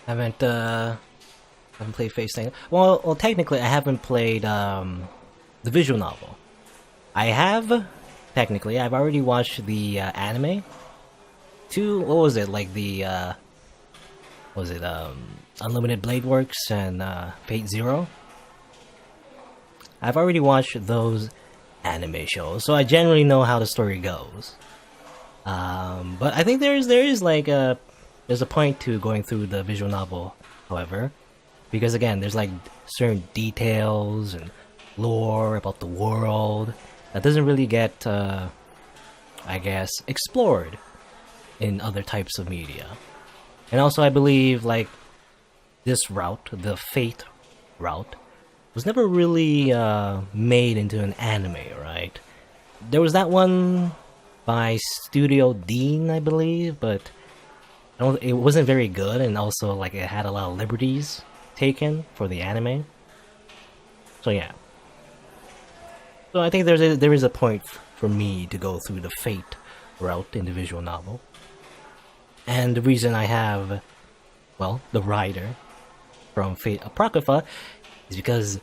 Haven't played Fate Stay. Well, technically, I haven't played the visual novel. I have technically. I've already watched the anime. What was it like the what was it Unlimited Blade Works and Fate Zero? I've already watched those anime shows, so I generally know how the story goes. But I think there's like there's a point to going through the visual novel, however, because again, there's like certain details and lore about the world that doesn't really get, I guess, explored in other types of media. And also, I believe like this route, the Fate route, was never really made into an anime, right? There was that one by Studio Dean, I believe, but it wasn't very good, and also like it had a lot of liberties taken for the anime. So yeah. So I think there is a point for me to go through the Fate route in the visual novel. And the reason I have, well, the writer from Fate Apocrypha is because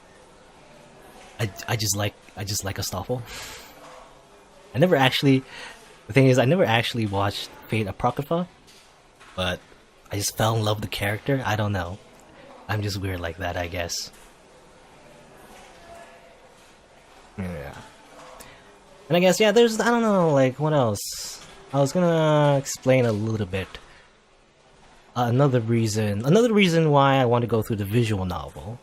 I just like Astolfo. The thing is, I never actually watched Fate Apocrypha, but I just fell in love with the character. I don't know. I'm just weird like that, I guess. Yeah. And I guess, yeah, I don't know, like, what else? I was gonna explain a little bit. Another reason why I want to go through the visual novel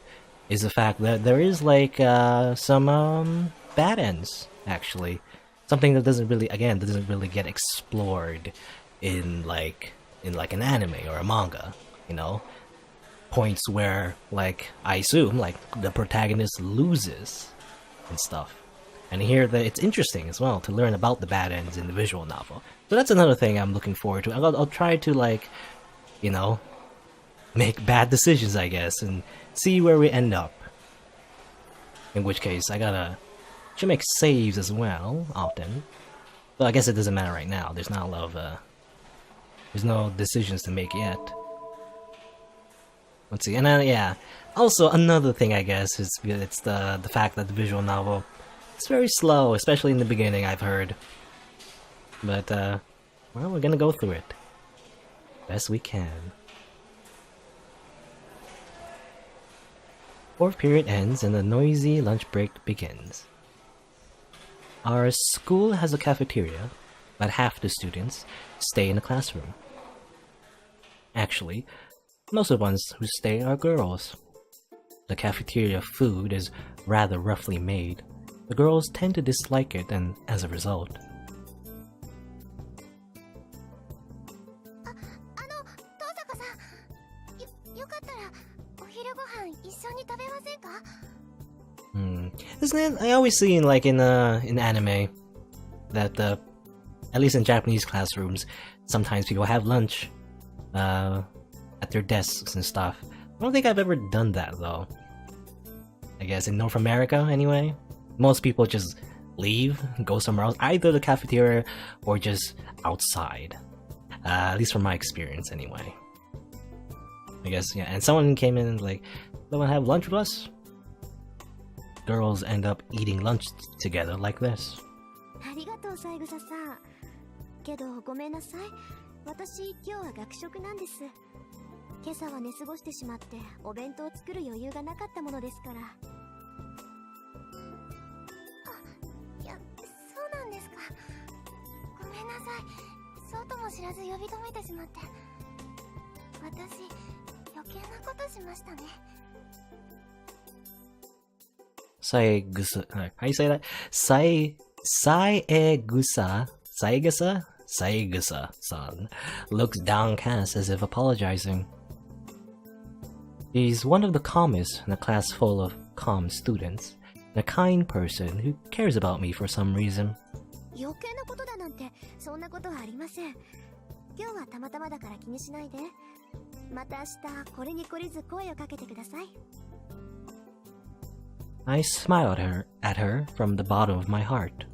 is the fact that there is, like, some, bad ends, actually. Something that doesn't really get explored in an anime or a manga, you know? Points where, like, I assume, like, the protagonist loses and stuff. And here that it's interesting as well to learn about the bad ends in the visual novel. So that's another thing I'm looking forward to. I'll try to, like, you know, make bad decisions, I guess, and see where we end up. In which case, should make saves as well, often. But I guess it doesn't matter right now. There's not a lot of, there's no decisions to make yet. Let's see, and yeah. Also, another thing, I guess, is it's the fact that the visual novel is very slow, especially in the beginning, I've heard. But, well, we're gonna go through it. Best we can. Fourth period ends and the noisy lunch break begins. Our school has a cafeteria, but half the students stay in the classroom. Actually, most of the ones who stay are girls. The cafeteria food is rather roughly made. The girls tend to dislike it, and as a result. Isn't it? I always see in anime that at least in Japanese classrooms, sometimes people have lunch at their desks and stuff. I don't think I've ever done that though. I guess in North America anyway, most people just leave, go somewhere else, either the cafeteria or just outside. At least from my experience anyway. I guess, yeah, and someone came in and like, someone have lunch with us? Girls end up eating lunch together like this. ありがとう、三枝さん。けどごめんなさい。私今日は学食なんです。今朝は寝過ごしてしまってお弁当を作る余裕がなかったものですから。あ、いや、そうなんですか。ごめんなさい。そうとも知らず呼び止めてしまって。私余計なことしましたね。Saegusa. How you say that? Saegusa-san looks downcast as if apologizing. He's one of the calmest in a class full of calm students, and a kind person who cares about me for some reason. 余計なことだなんてそんなことはありません。今日はたまたまだから気にしないで。また明日これに懲りず声をかけてください。I smile at her from the bottom of my heart.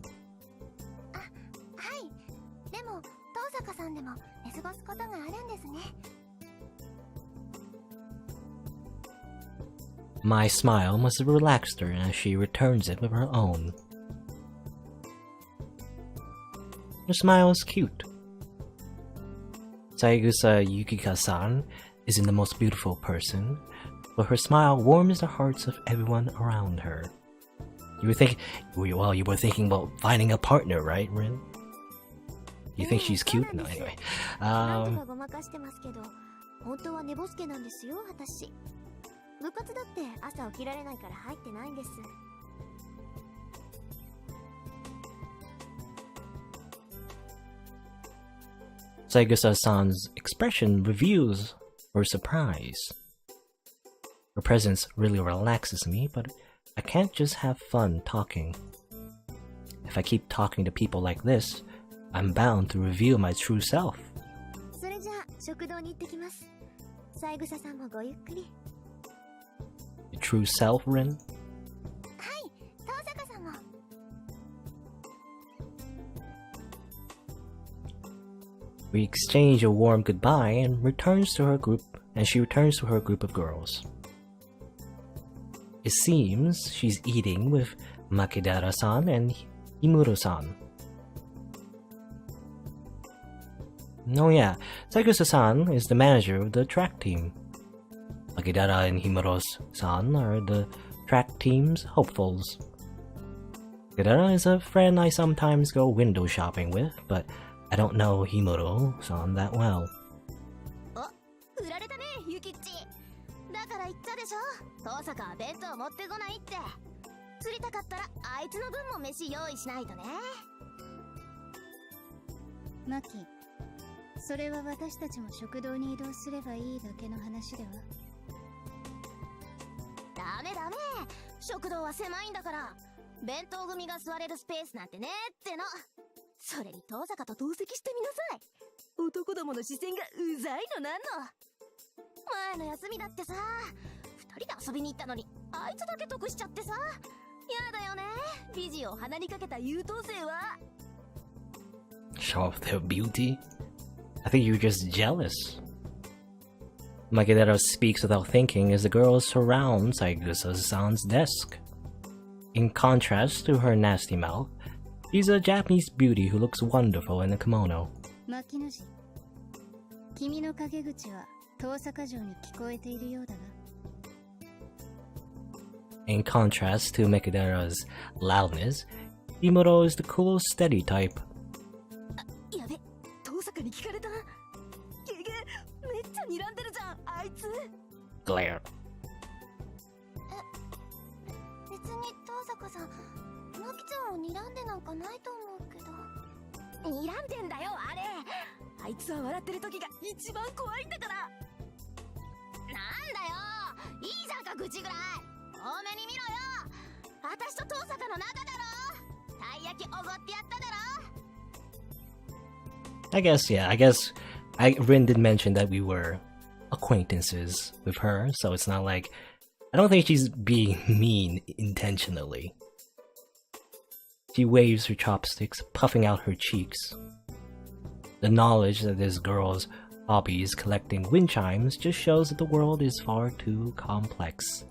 あ、はい。でも、遠坂さんでも寝過ごすことがあるんですね。My smile must have relaxed her as she returns it with her own. Her smile is cute. Saigusa Yukika-san isn't the most beautiful person, but her smile warms the hearts of everyone around her. You were thinking about finding a partner, right, Rin? You think she's cute? No, anyway. なんとかごまかしてますけど、本当は寝ぼすけなんですよ、私。部活だって朝起きられないから入ってないんです。Saigusa-san's expression reveals her surprise. Her presence really relaxes me, but I can't just have fun talking. If I keep talking to people like this, I'm bound to reveal my true self. それじゃあ食堂に行ってきます。三枝さんもごゆっくり。Your true self, Rin? はい、遠坂さんも。We exchange a warm goodbye and she returns to her group of girls. It seems she's eating with Makidara-san and Himuro-san. Oh yeah, Saigusa-san is the manager of the track team. Makidara and Himuro-san are the track team's hopefuls. Makidara is a friend I sometimes go window shopping with, but I don't know Himuro-san that well. 振られたね、ゆきっち。だから言ったでしょ。遠坂は弁当持ってこないって。釣りたかったらあいつの分も飯用意しないとね。マキ、それは私たちも食堂に移動すればいいだけの話では。ダメダメ。食堂は狭いんだから。弁当組が座れるスペースなんてねっての。それに遠坂と同席してみなさい。男どもの視線がうざいのなんの。前の休みだってさ、二人で遊びに行ったのにあいつだけ得しちゃってさ。やだよね、美人を鼻にかけた優等生は。Show off their beauty? I think you're just jealous. Makidara speaks without thinking as the girls surround Saigusa-san's desk. In contrast to her nasty mouth, she's a Japanese beauty who looks wonderful in a kimono. 牧野氏、君の陰口は遠坂城に聞こえているようだが。In contrast to Makidara's loudness, Himuro is the cool, steady type. やべ、遠坂に聞かれた。ゲゲ、めっちゃ睨んでるじゃん、あいつ。Glare. 別に遠坂さん、マキちゃんを睨んでなんかないと思うけど。睨んでんだよ、あれ。あいつは笑ってる時が一番怖いんだから。なんだよ、いいじゃんか、口ぐらい。多めに見ろよ。私と遠坂の仲だろ。たい焼きおごってやっただろ。I guess Rin did mention that we were acquaintances with her, so it's not like I don't think she's being mean intentionally. She waves her chopsticks, puffing out her cheeks. The knowledge that this girl's hobby is collecting wind chimes just shows that the world is far too complex.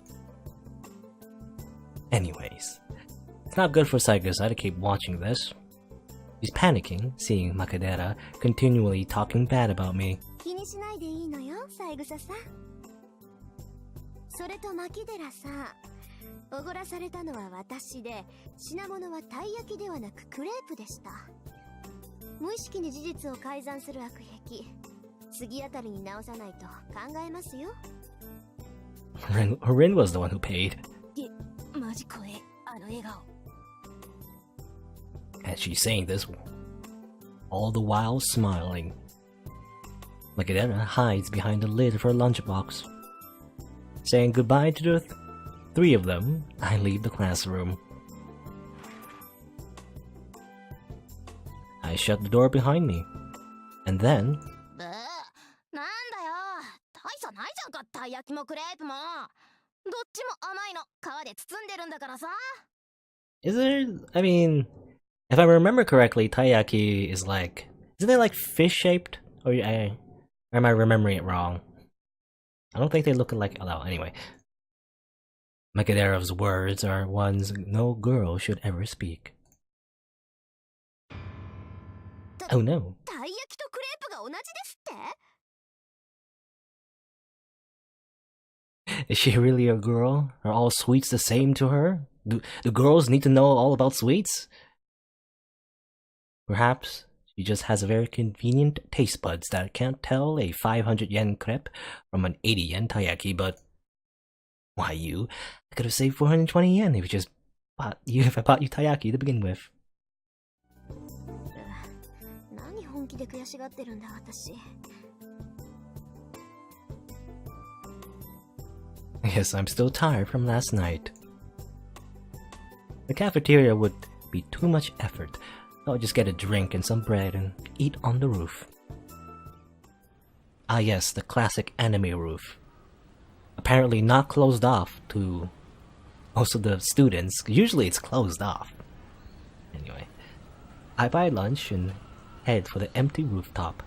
Anyways, it's not good for Saigusa to keep watching this. She's panicking, seeing Makidara continually talking bad about me. 気にしないでいいのよ、三枝さん。それと牧寺さん、おごらされたのは私で、品物はたい焼きではなくクレープでした。無意識に事実を改ざんする悪癖、次あたりに直さないと考えますよ。Rin was the one who paid. マジ怖え、あの笑顔。And she's saying this all the while smiling. Makidara hides behind the lid of her lunchbox. Saying goodbye to the three of them, I leave the classroom. I shut the door behind me. And then... なんだよ、大差ないじゃんか、たい焼きもクレープも。どっちも甘いの、皮で包んでるんだからさ。Is there... I mean... If I remember correctly, taiyaki is like... Isn't it like fish-shaped? Or am I remembering it wrong? I don't think they look like... Oh, anyway. Makaderov's words are ones no girl should ever speak. Oh no. たい焼きとクレープが同じですって？ Is she really a girl? Are all sweets the same to her? Do girls need to know all about sweets? Perhaps she just has a very convenient taste buds that can't tell a 500 yen crepe from an 80 yen taiyaki, but why you? I could have saved 420 yen if I bought you taiyaki to begin with. 何本気で悔しがってるんだ私。 I guess I'm still tired from last night. The cafeteria would be too much effort. I'll just get a drink and some bread and eat on the roof. Ah yes, the classic anime roof. Apparently not closed off to most of the students. Usually it's closed off. Anyway, I buy lunch and head for the empty rooftop.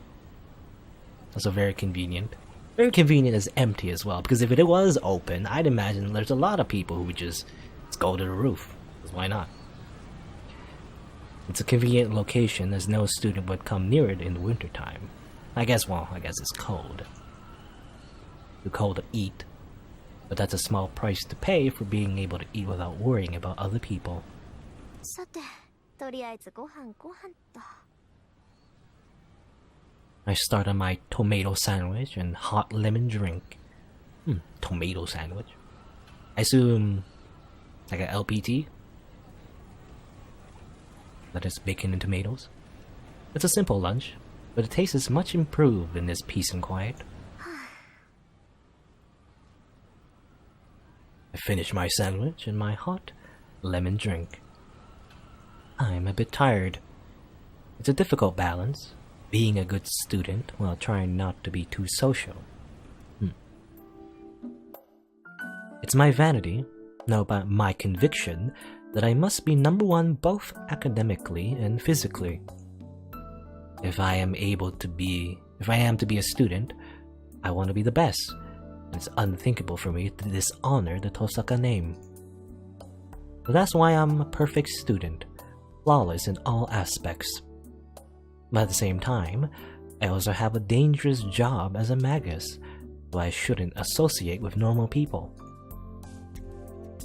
Also very convenient. Very convenient as empty as well, because if it was open, I'd imagine there's a lot of people who would just go to the roof. Because why not? It's a convenient location as no student would come near it in the wintertime. I guess it's cold. Too cold to eat. But that's a small price to pay for being able to eat without worrying about other people. さて、とりあえずご飯と。 I start on my tomato sandwich and hot lemon drink. Tomato sandwich? I assume like a LPT? That is bacon and tomatoes. It's a simple lunch, but the taste is much improved in this peace and quiet. I finish my sandwich and my hot lemon drink. I'm a bit tired. It's a difficult balance, being a good student while trying not to be too social. It's my vanity, no, but my conviction that I must be number one both academically and physically. If I am to be a student, I want to be the best. It's unthinkable for me to dishonor the Tohsaka name. But that's why I'm a perfect student, flawless in all aspects. But at the same time, I also have a dangerous job as a magus, so I shouldn't associate with normal people.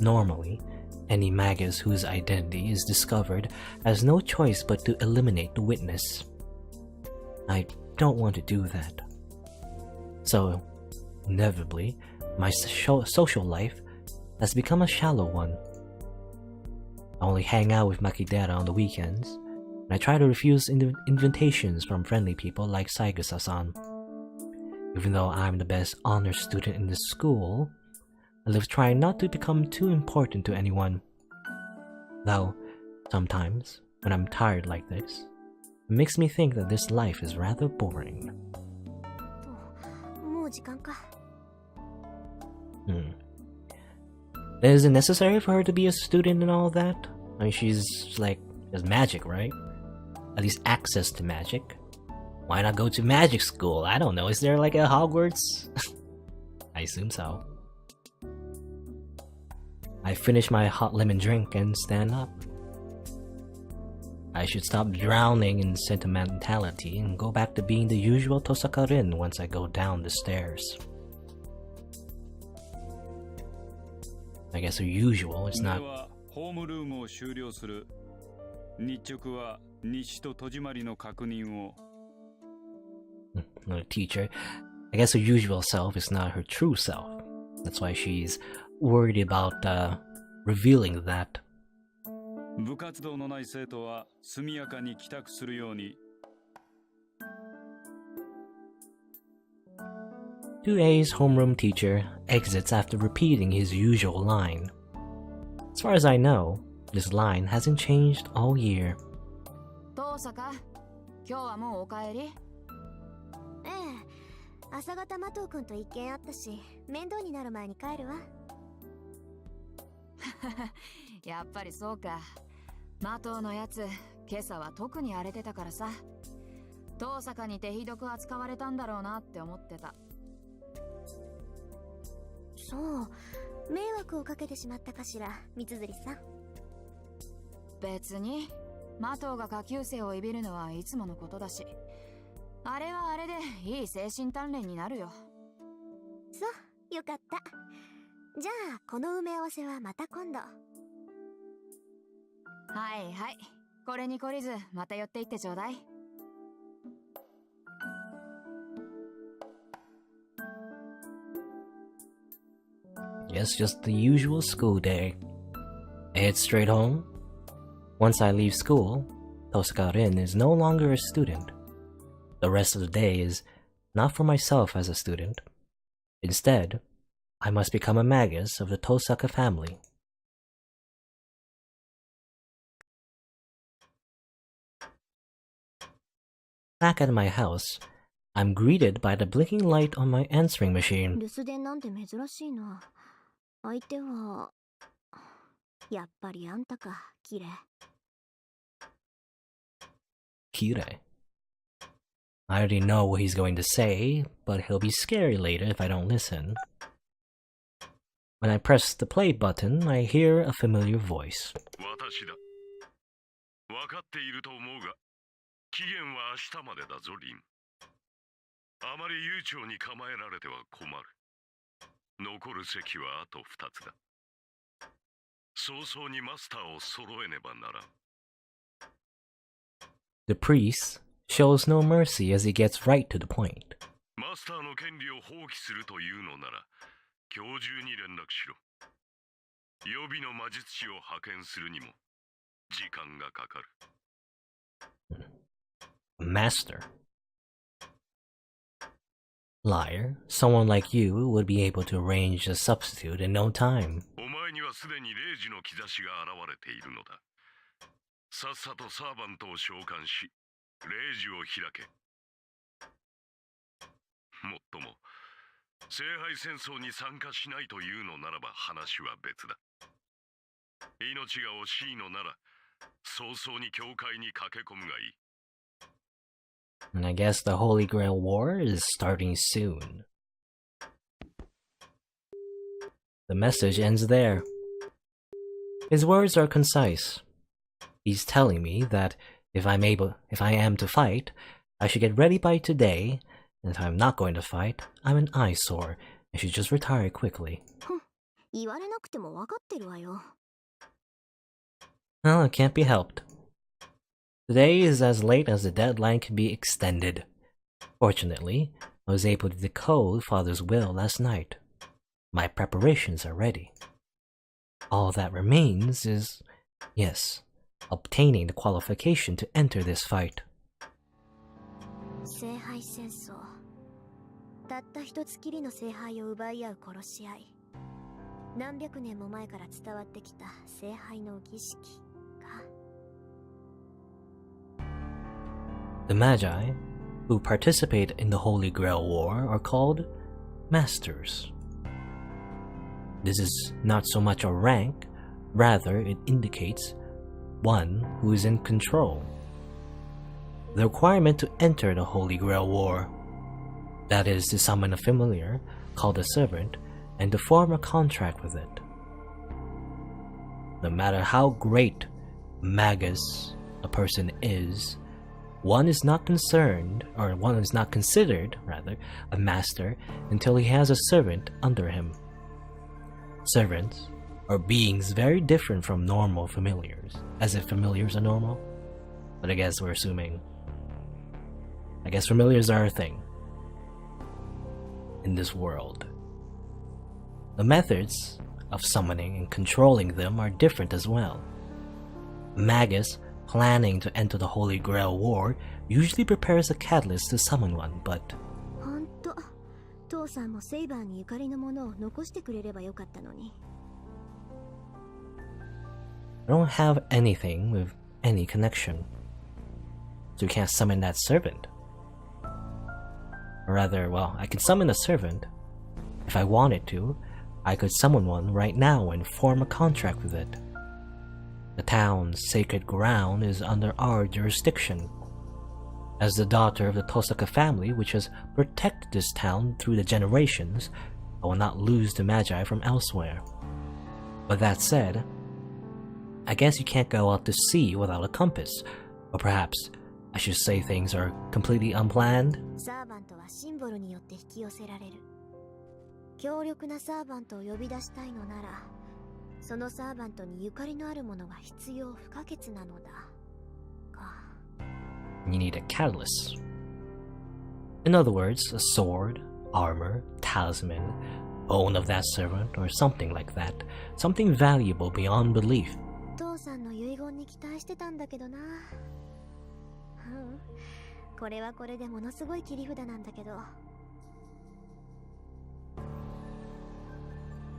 Normally, any magus whose identity is discovered has no choice but to eliminate the witness. I don't want to do that. So, inevitably, my social life has become a shallow one. I only hang out with Makidera on the weekends, and I try to refuse invitations from friendly people like Saigusa-san. Even though I'm the best honor student in the school, I live trying not to become too important to anyone. Though, sometimes, when I'm tired like this, it makes me think that this life is rather boring. もう時間か。 Is it necessary for her to be a student and all that? I mean, she's magic, right? At least access to magic. Why not go to magic school? I don't know. Is there like a Hogwarts? I assume so. I finish my hot lemon drink and stand up. I should stop drowning in sentimentality and go back to being the usual Tohsaka Rin once I go down the stairs. I guess the usual is not... The teacher. I guess her usual self is not her true self. That's why she's worried about revealing that. 部活動のない生徒は速やかに帰宅するように。 2A's homeroom teacher exits after repeating his usual line. As far as I know, this line hasn't changed all year. 遠坂、今日はもうお帰り？ええ、朝方麻藤君と一件あったし、面倒になる前に帰るわ。やっぱりそうか。麻藤のやつ、今朝は特に荒れてたからさ。遠坂に手ひどく扱われたんだろうなって思ってた。そう、迷惑をかけてしまったかしら、三辻さん。別にマトウが下級生をいびるのはいつものことだし、あれはあれでいい精神鍛錬になるよ。そう、よかった。じゃあこの埋め合わせはまた今度。はいはい、これに懲りずまた寄っていってちょうだい。Yes, just the usual school day. I head straight home. Once I leave school, Tohsaka Rin is no longer a student. The rest of the day is not for myself as a student. Instead, I must become a magus of the Tohsaka family. Back at my house, I'm greeted by the blinking light on my answering machine. 留守電なんて珍しいな。相手はやっぱりあんたか、キレ。Kire. I already know what he's going to say, but he'll be scary later if I don't listen. When I press the play button, I hear a familiar voice. 私だ。分かっていると思うが、期限は明日までだぞ、リン。あまり悠長に構えられては困る。残る席はあと2つだ。早々にマスターを揃えねばならん。The priest shows no mercy as he gets right to the point. マスターの権利を放棄するというのなら、今日中に連絡しろ。予備の魔術師を派遣するにも時間がかかる。Master. Liar, someone like you would be able to arrange a substitute in no time. お前にはすでに0時の兆しが現れているのだ。さっさとサーバントを召喚し、0時を開け。もっとも、聖杯戦争に参加しないというのならば話は別だ。命が惜しいのなら、早々に教会に駆け込むがいい。And I guess the Holy Grail War is starting soon. The message ends there. His words are concise. He's telling me that if I am to fight, I should get ready by today, and if I'm not going to fight, I'm an eyesore and should just retire quickly. 言われなくても分かってるわよ。Well, it can't be helped. Today is as late as the deadline can be extended. Fortunately, I was able to decode Father's will last night. My preparations are ready. All that remains is, yes, obtaining the qualification to enter this fight. 聖杯戦争。たった一つきりの聖杯を奪い合う殺し合い。何百年も前から伝わってきた聖杯の儀式か。The Magi, who participate in the Holy Grail War, are called Masters. This is not so much a rank, rather it indicates one who is in control. The requirement to enter the Holy Grail War, that is to summon a familiar, called a servant, and to form a contract with it. No matter how great magus a person is, one is not considered, a master until he has a servant under him. Servants are beings very different from normal familiars, as if familiars are normal. But I guess we're assuming. I guess familiars are a thing in this world. The methods of summoning and controlling them are different as well. Magus planning to enter the Holy Grail War usually prepares a catalyst to summon one, but ほんと、父さんもセイバーにゆかりのものを残してくれればよかったのに。I don't have anything with any connection, so you can't summon that servant. Or rather, well, I could summon a servant. If I wanted to, I could summon one right now and form a contract with it. The town's sacred ground is under our jurisdiction. As the daughter of the Tohsaka family, which has protected this town through the generations, I will not lose the magi from elsewhere. But that said, I guess you can't go out to sea without a compass, or perhaps I should say things are completely unplanned. サーバントはシンボルによって引き寄せられる。強力なサーバントを呼び出したいのなら、そのサーバントにゆかりのあるものが必要不可欠なのだ。か。You need a catalyst. In other words, a sword, armor, talisman, bone of that servant, or something like that. Something valuable beyond belief. 父さんの遺言に期待してたんだけどな。これはこれでものすごい切り札なんだけど。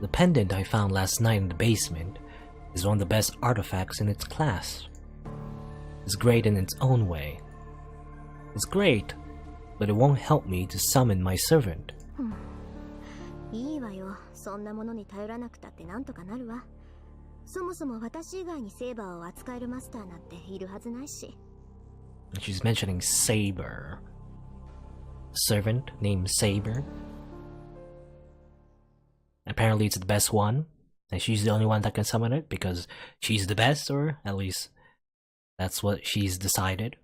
The pendant I found last night in the basement is one of the best artifacts in its class. It's great in its own way. It's great, but it won't help me to summon my servant. いいわよ。そんなものに頼らなくたってなんとかなるわ。そもそも私以外にセーバーを扱えるマスターなんているはずないし。She's mentioning Saber. A servant named Saber. Apparently it's the best one, and she's the only one that can summon it because she's the best, or at least that's what she's decided.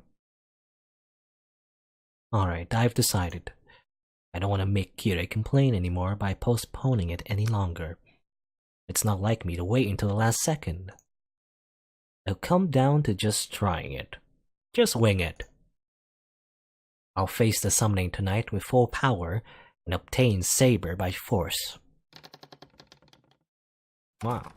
Alright, I've decided. I don't want to make Kirei complain anymore by postponing it any longer. It's not like me to wait until the last second. It'll come down to just trying it. Just wing it. I'll face the summoning tonight with full power and obtain Saber by force. Wow.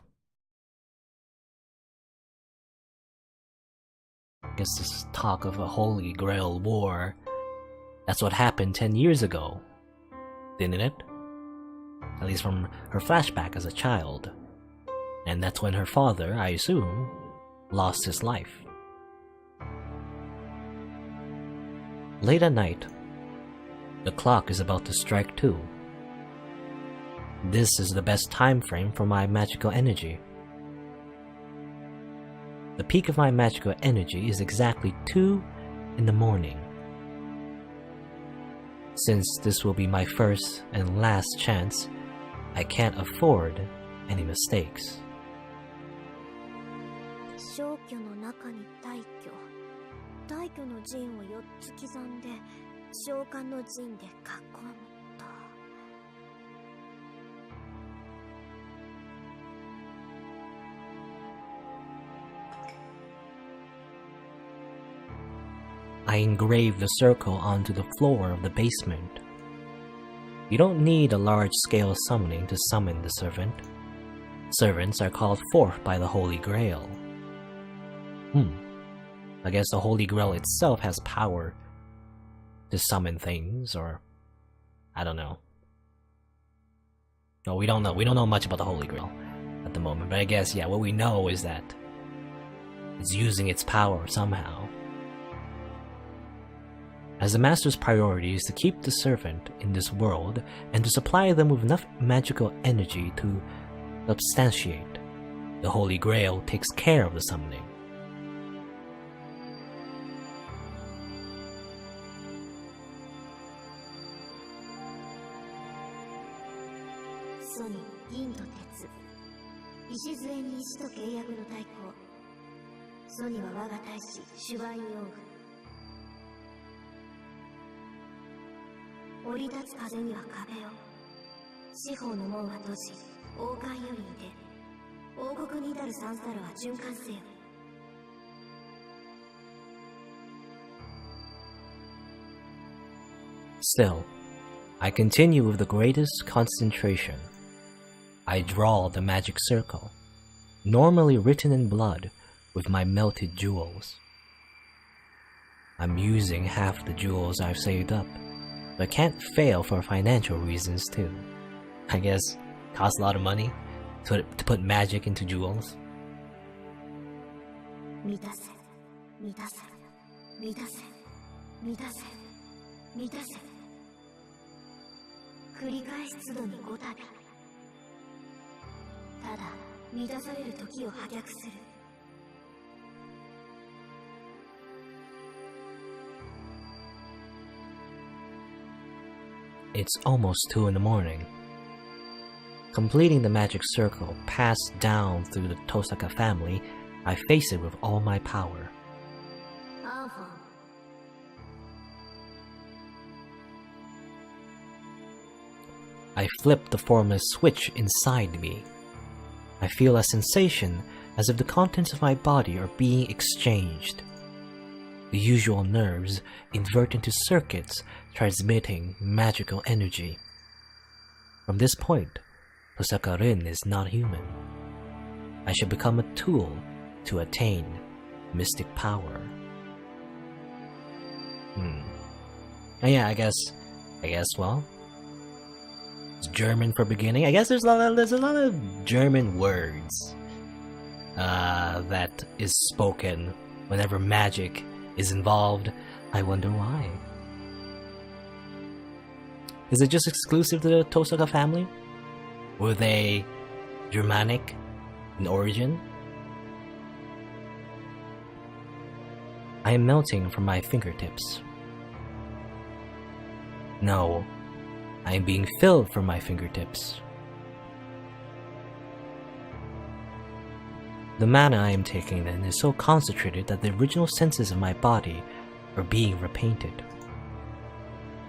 I guess this is talk of a Holy Grail war. That's what happened 10 years ago, didn't it? At least from her flashback as a child. And that's when her father, I assume, lost his life. Late at night, the clock is about to strike 2. This is the best time frame for my magical energy. The peak of my magical energy is exactly 2 in the morning. Since this will be my first and last chance, I can't afford any mistakes. 消去の中に大挙。大挙の陣を4つ刻んで召喚の陣で囲むと。I engraved the circle onto the floor of the basement. You don't need a large-scale summoning to summon the servant. Servants are called forth by the Holy Grail. I guess the Holy Grail itself has power to summon things, or I don't know. No, we don't know. We don't know much about the Holy Grail at the moment, but I guess, yeah, what we know is that it's using its power somehow. As the Master's priority is to keep the servant in this world and to supply them with enough magical energy to substantiate, the Holy Grail takes care of the summoning. Sony, 銀と鉄。礎に石と契約の対抗。ソニは我が大使、シュバインヨーグ。降り立つ風には壁を。四方の門は閉じ、王冠よりに出。王国に至るサンスタロは循環せよ。Still, I continue with the greatest concentration. I draw the magic circle, normally written in blood, with my melted jewels. I'm using half the jewels I've saved up, but can't fail for financial reasons too. I guess it costs a lot of money to put magic into jewels. 満たせ、満たせ、満たせ、満たせ、満たせ。繰り返し都度に5度。ただ満たされる時を破却する。It's almost 2 in the morning. Completing the magic circle passed down through the Tohsaka family, I face it with all my power. I flip the formless switch inside me. I feel a sensation as if the contents of my body are being exchanged. The usual nerves invert into circuits transmitting magical energy. From this point, Tohsaka Rin is not human. I should become a tool to attain mystic power. And yeah, I guess, well, it's German for beginning. I guess there's a lot of German words that is spoken whenever magic is involved. I wonder why. Is it just exclusive to the Tohsaka family? Were they Germanic in origin? I am melting from my fingertips. No, I am being filled from my fingertips. The mana I am taking in is so concentrated that the original senses of my body are being repainted.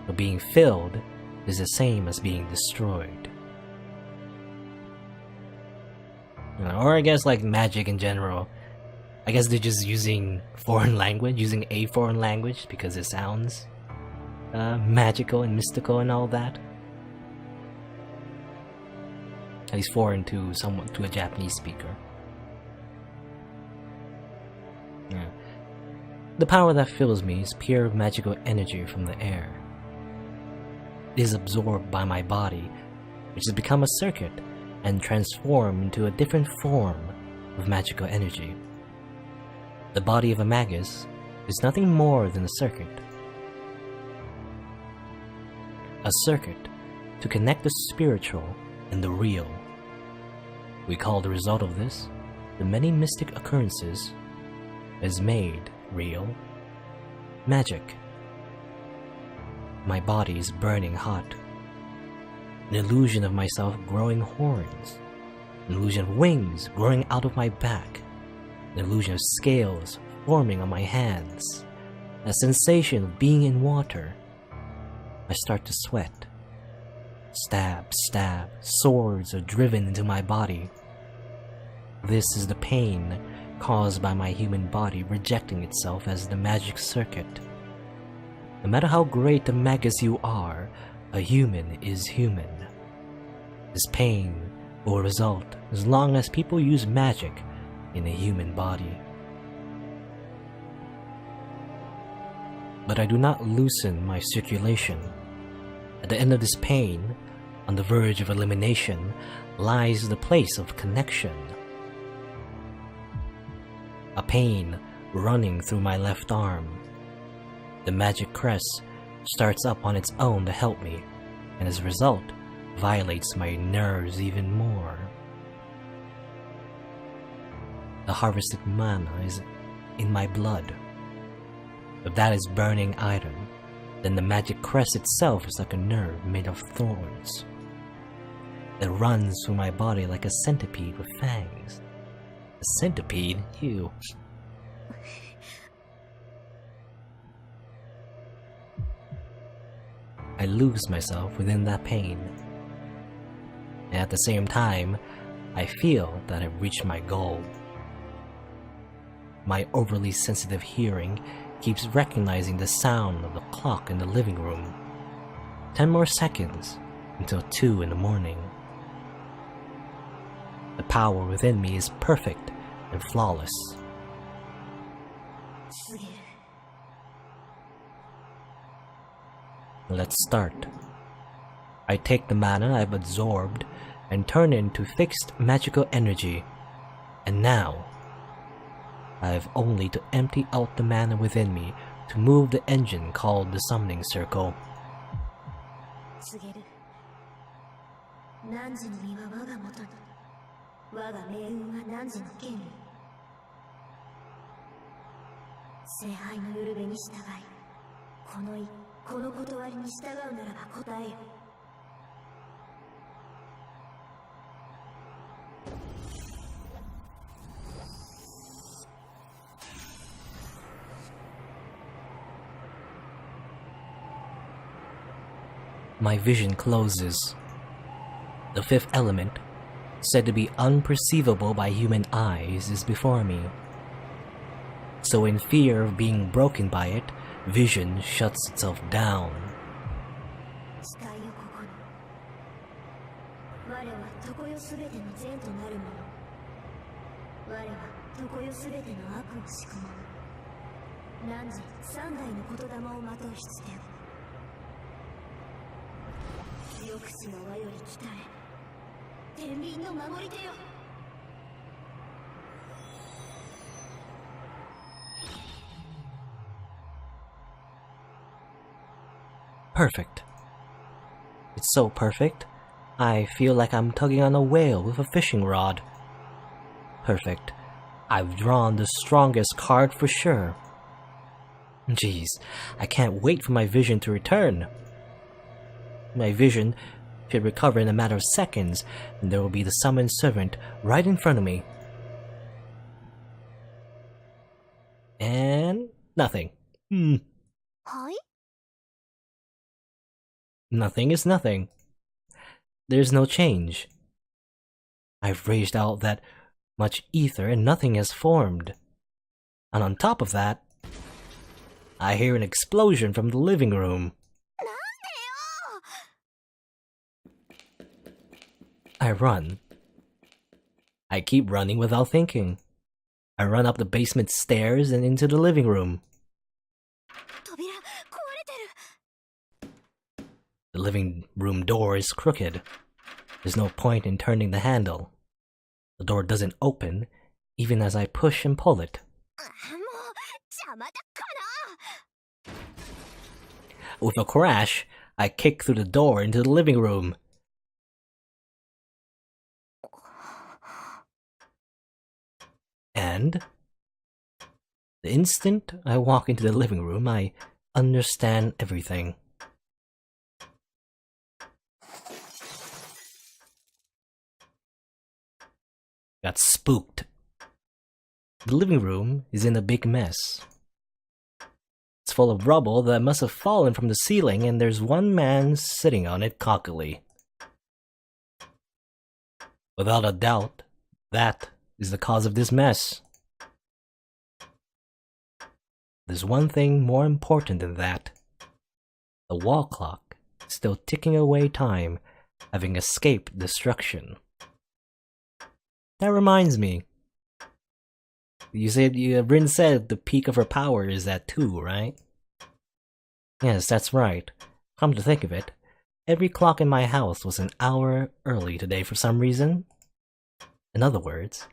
But being filled is the same as being destroyed. Or I guess like magic in general. I guess they're just using foreign language, using a foreign language because it sounds magical and mystical and all that. At least foreign to a Japanese speaker. Yeah. The power that fills me is pure magical energy from the air. It is absorbed by my body, which has become a circuit and transformed into a different form of magical energy. The body of a magus is nothing more than a circuit. A circuit to connect the spiritual and the real. We call the result of this, the many mystic occurrences, is made real magic. My body is burning hot. An illusion of myself growing horns. An illusion of wings growing out of my back. An illusion of scales forming on my hands. A sensation of being in water. I start to sweat. Stab, stab, swords are driven into my body. This is the pain caused by my human body rejecting itself as the magic circuit. No matter how great a magus you are, a human is human. This pain will result as long as people use magic in a human body. But I do not loosen my circulation. At the end of this pain, on the verge of elimination, lies the place of connection. A pain running through my left arm. The magic crest starts up on its own to help me, and as a result, violates my nerves even more. The harvested mana is in my blood. If that is burning iron, then the magic crest itself is like a nerve made of thorns. It runs through my body like a centipede with fangs. A centipede? Ew. I lose myself within that pain. And at the same time, I feel that I've reached my goal. My overly sensitive hearing keeps recognizing the sound of the clock in the living room. 10 more seconds until 2 in the morning. The power within me is perfect and flawless. Let's start. I take the mana I've absorbed and turn it into fixed magical energy. And now, I have only to empty out the mana within me to move the engine called the summoning circle. My vision closes. The fifth element, said to be unperceivable by human eyes, is before me. So in fear of being broken by it, vision shuts itself down. 誓いをここに。我は常世すべての善となるもの。我は常世すべての悪を仕組む。汝三代の言霊をまとう必要。よくしは我より来たれ。天秤の守り手よ。Perfect. It's so perfect, I feel like I'm tugging on a whale with a fishing rod. Perfect. I've drawn the strongest card for sure. Jeez, I can't wait for my vision to return. My vision should recover in a matter of seconds, and there will be the summoned servant right in front of me. And nothing.はい？ Nothing is nothing. There's no change. I've raged out that much ether and nothing has formed. And on top of that, I hear an explosion from the living room. I run. I keep running without thinking. I run up the basement stairs and into the living room. 扉壊れてる。 The living room door is crooked. There's no point in turning the handle. The door doesn't open, even as I push and pull it. もう邪魔だから。 With a crash, I kick through the door into the living room. And the instant I walk into the living room, I understand everything. Got spooked. The living room is in a big mess. It's full of rubble that must have fallen from the ceiling, and there's one man sitting on it cockily. Without a doubt, that is the cause of this mess. There's one thing more important than that. The wall clock is still ticking away time, having escaped destruction. That reminds me. Rin said the peak of her power is at 2, right? Yes, that's right. Come to think of it, every clock in my house was an hour early today for some reason. In other words,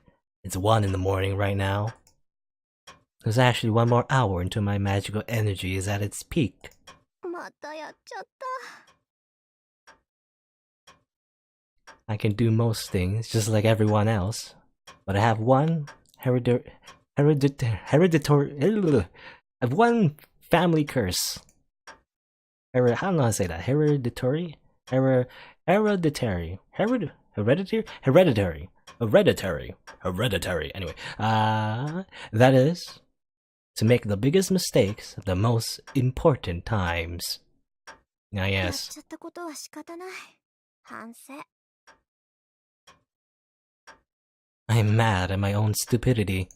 it's 1 in the morning right now. There's actually 1 more hour until my magical energy is at its peak. またやっちゃった。 I can do most things just like everyone else, but I have one family curse. How do I say that? Hereditary. Anyway, that is to make the biggest mistakes at the most important times. Ah, やっ yes. ちゃったことは仕方ない。反省。 I'm mad at my own stupidity.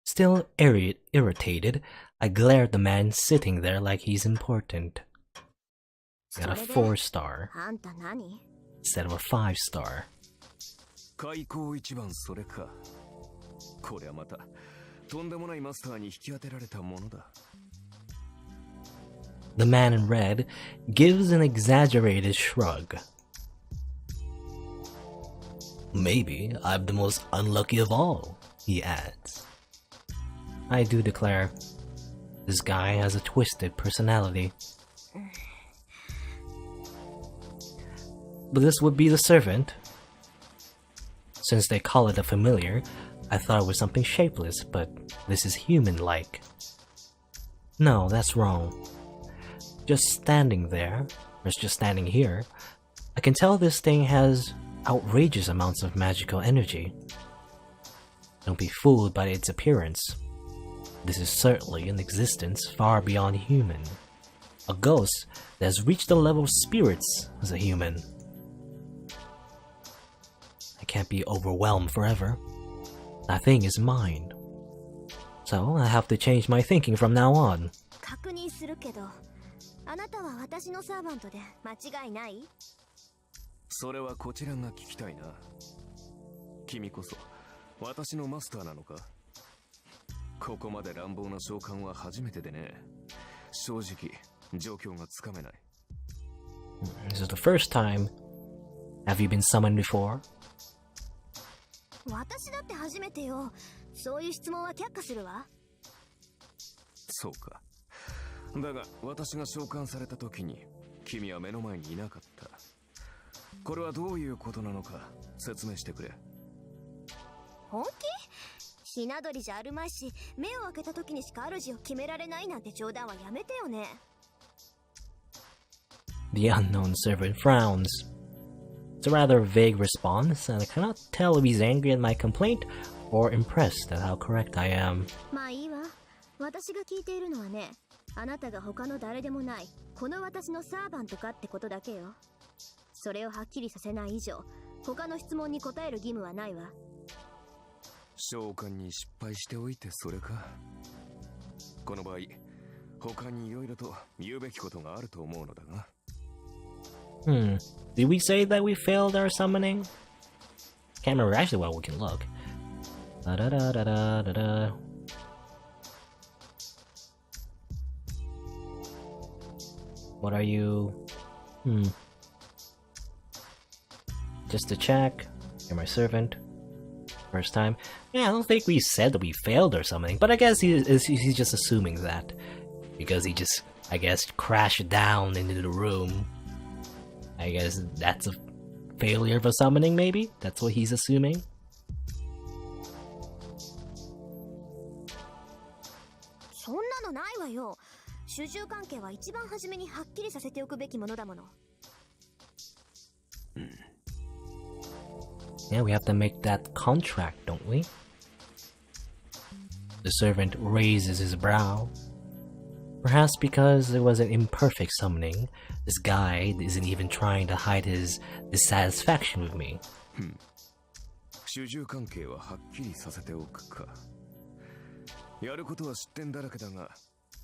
Still irritated, I glare at the man sitting there like he's important. Got a 4-star あんた何？ instead of a 5-star. 開口一番それか。こりゃまたとんでもないマスターに引き当てられたものだ。 The man in red gives an exaggerated shrug. Maybe I'm the most unlucky of all, he adds. I do declare, this guy has a twisted personality. But this would be the servant. Since they call it a familiar, I thought it was something shapeless, but this is human-like. No, that's wrong. Just standing there, or just standing here, I can tell this thing has outrageous amounts of magical energy. Don't be fooled by its appearance. This is certainly an existence far beyond human. A ghost that has reached the level of spirits as a human. I can't be overwhelmed forever. That thing is mine. So I have to change my thinking from now on. 確認するけど、あなたは私のサーバントで間違いない？それはこちらが聞きたいな。君こそ私のマスターなのか？ここまで乱暴な召喚は初めてでね。正直状況がつかめない。This is the first time. Have you been summoned before? 私だって初めてよ。そういう質問は却下するわ。そうか。だが私が召喚された時に君は目の前にいなかった。これはどういうことなのか説明してくれ。本気？ひな鳥じゃあるまいし、目を開けた時にしか主を決められないなんて冗談はやめてよね。The unknown servant frowns. It's a rather vague response, and I cannot tell if he's angry at my complaint or impressed at how correct I am. まあいいわ。私が聞いているのはね、あなたが他の誰でもない、この私のサーバントかってことだけよ。それをはっきりさせない以上、他の質問に答える義務はないわ。召喚に失敗しておいてそれか。この場合、他に色々と言うべきことがあると思うのだが。Did we say that we failed our summoning? Can't remember actually. Well, we can look. Da da da da da da da. What are you? Just to check. You're my servant. First time. Yeah, I don't think we said that we failed or something, but I guess he's just assuming that. Because he just, I guess, crashed down into the room. I guess that's a failure of a summoning, maybe? That's what he's assuming? そんなのないわよ。主従関係は一番初めにはっきりさせておくべきものだもの。Yeah, we have to make that contract, don't we? The servant raises his brow. Perhaps because it was an imperfect summoning, this guy isn't even trying to hide his dissatisfaction with me. 主従関係ははっきりさせておくか。やることは失点だらけだが、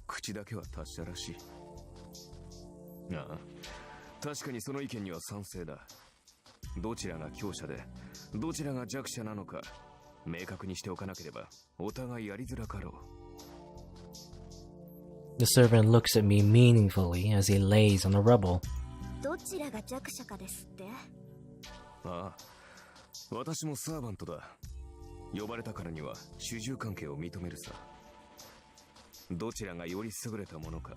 口だけは達者らしい。ああ、確かにその意見には賛成だ。どちらが強者で、どちらが弱者なのか、明確にしておかなければ、お互いやりづらかろう。The servant looks at me meaningfully as he lays on the rubble. どちらが弱者かですって？ああ、私もサーバントだ。呼ばれたからには主従関係を認めるさ。どちらがより優れたものか、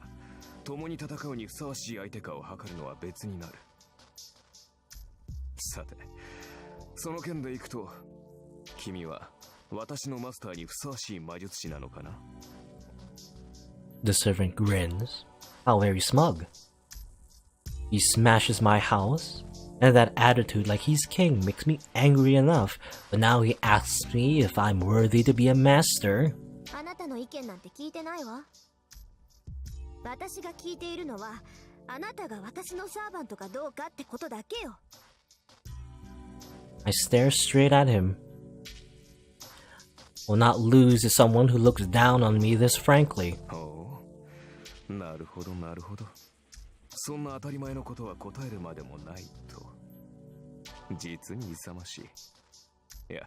共に戦うにふさわしい相手かを測るのは別になる。さて、その件でいくと、君は私のマスターにふさわしい魔術師なのかな？ The servant grins. How very smug. He smashes my house, and that attitude like he's king makes me angry enough, but now he asks me if I'm worthy to be a master. あなたの意見なんて聞いてないわ。私が聞いているのは、あなたが私のサーバントかどうかってことだけよ。I stare straight at him. Will not lose to someone who looks down on me this frankly. なるほどなるほど。そんな当たり前のことは答えるまでもないと。実に勇ましい。いや、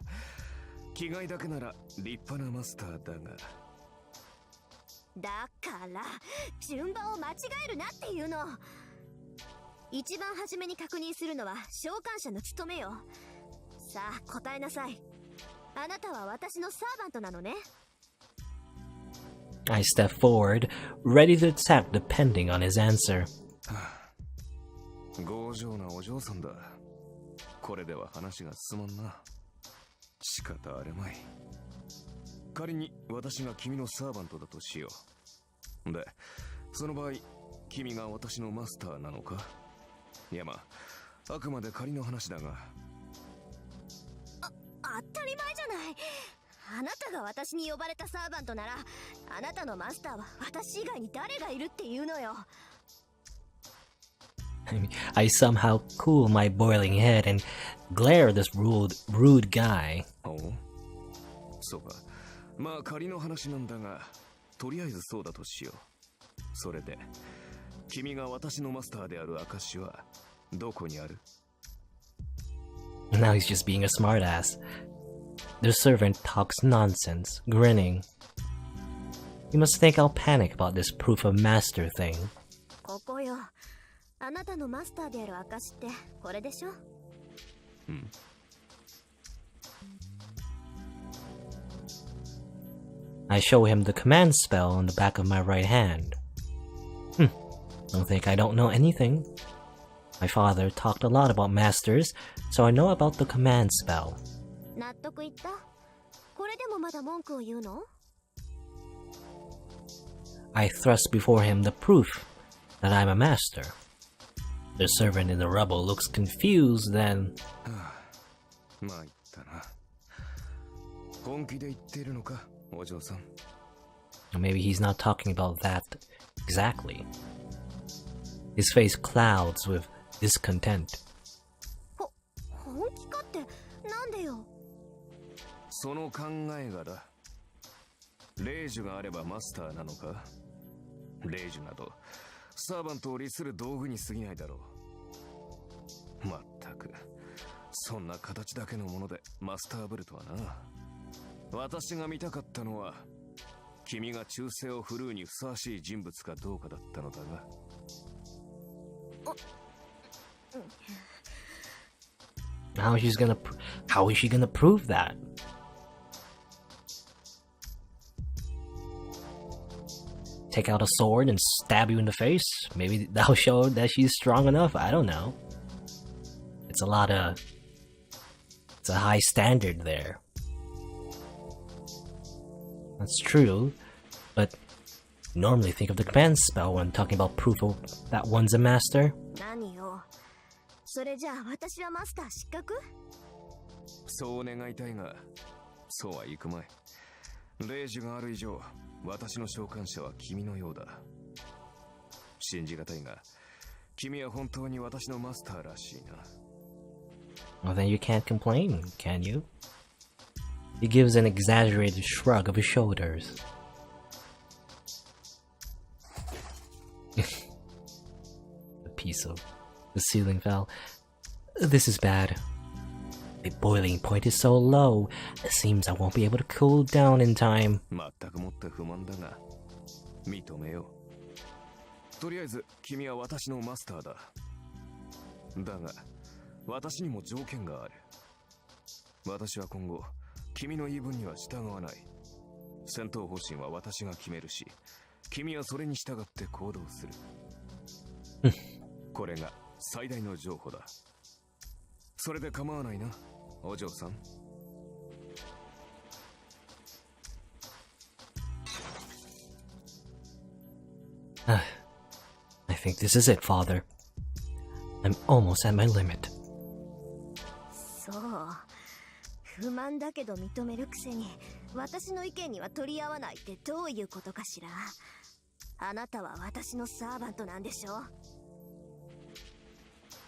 気概だけなら立派なマスターだが。だから順番を間違えるなっていうの。一番初めに確認するのは召喚者の務めよ。さあ答えなさい。あなたは私のサーバントなのね。I step forward, ready to attack depending on his answer. 強情なお嬢さんだ。これでは話が進まんな。仕方あれまい。仮に私が君のサーバントだとしよう。で、その場合、君が私のマスターなのか？いやまあ、あくまで仮の話だが。当たり前じゃない。あなたが私に呼ばれたサーバントなら、あなたのマスターは私以外に誰がいるっていうのよ。I somehow cool my boiling head and glare at this rude guy. おうそうか。まあ仮の話なんだが、とりあえずそうだとしよう。それで、君が私のマスターである証はどこにある？ Now he's just being a smartass. The servant talks nonsense, grinning. You must think I'll panic about this proof of master thing. ここよ。あなたのマスターである証ってこれでしょ？うん。I show him the command spell on the back of my right hand. Don't think I don't know anything. My father talked a lot about masters, so I know about the command spell. 納得いった？これでもまだ文句を言うの？ I thrust before him the proof that I'm a master. The servant in the rubble looks confused, then... まあ言ったな。本気で言っているのか、お嬢さん。 Maybe he's not talking about that exactly. His face clouds with discontent. 本気かってなんでよ？その考えがだ。霊樹があればマスターなのか？霊樹などサーバントを利する道具に過ぎないだろう。まったくそんな形だけのものでマスターブルとはな。私が見たかったのは君が忠誠を振るうにふさわしい人物かどうかだったのだが。How is she gonna prove that? Take out a sword and stab you in the face? Maybe that'll show that she's strong enough. I don't know. It's a high standard there. That's true, but normally think of the command spell when talking about proof of that one's a master. 何よ。それじゃあ私はマスター失格？そう願いたいが、そうはいくまい。霊樹がある以上、私の召喚者は君のようだ。信じがたいが、君は本当に私のマスターらしいな。Well, then you can't complain, can you? He gives an exaggerated shrug of his shoulders. A piece of the ceiling fell. This is bad. The boiling point is so low, it seems I won't be able to cool down in time. 全くもって不満だが、認めよう。とりあえず、君は私のマスターだ。だが、私にも条件がある。私は今後、君の言い分には従わない。戦闘方針は私が決めるし、君はそれに従って行動する。これが最大の譲歩だ。それで構わないな、お嬢さん。I think this is it, Father. I'm almost at my limit. そう。不満だけど認めるくせに、私の意見には取り合わないってどういうことかしら。あなたは私のサーバントなんでしょ？